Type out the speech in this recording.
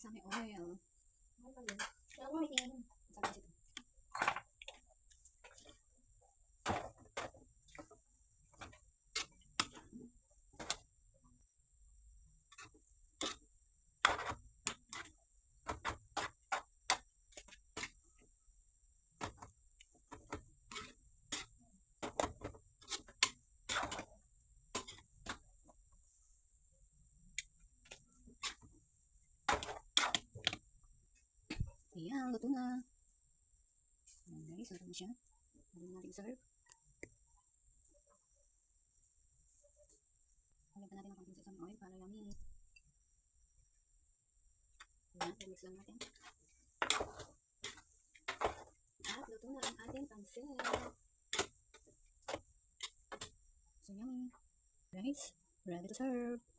sesame oil. Ano pa yun? Kaya ko may tingin. Sabi ko ayan, luto na. Ayan guys, luto na siya. Ayan natin serve. Lagyan natin ang konting sesame oil para yummy. Ayan, mix lang natin. At luto na ang ating pansit. So yummy. Guys, ready to serve.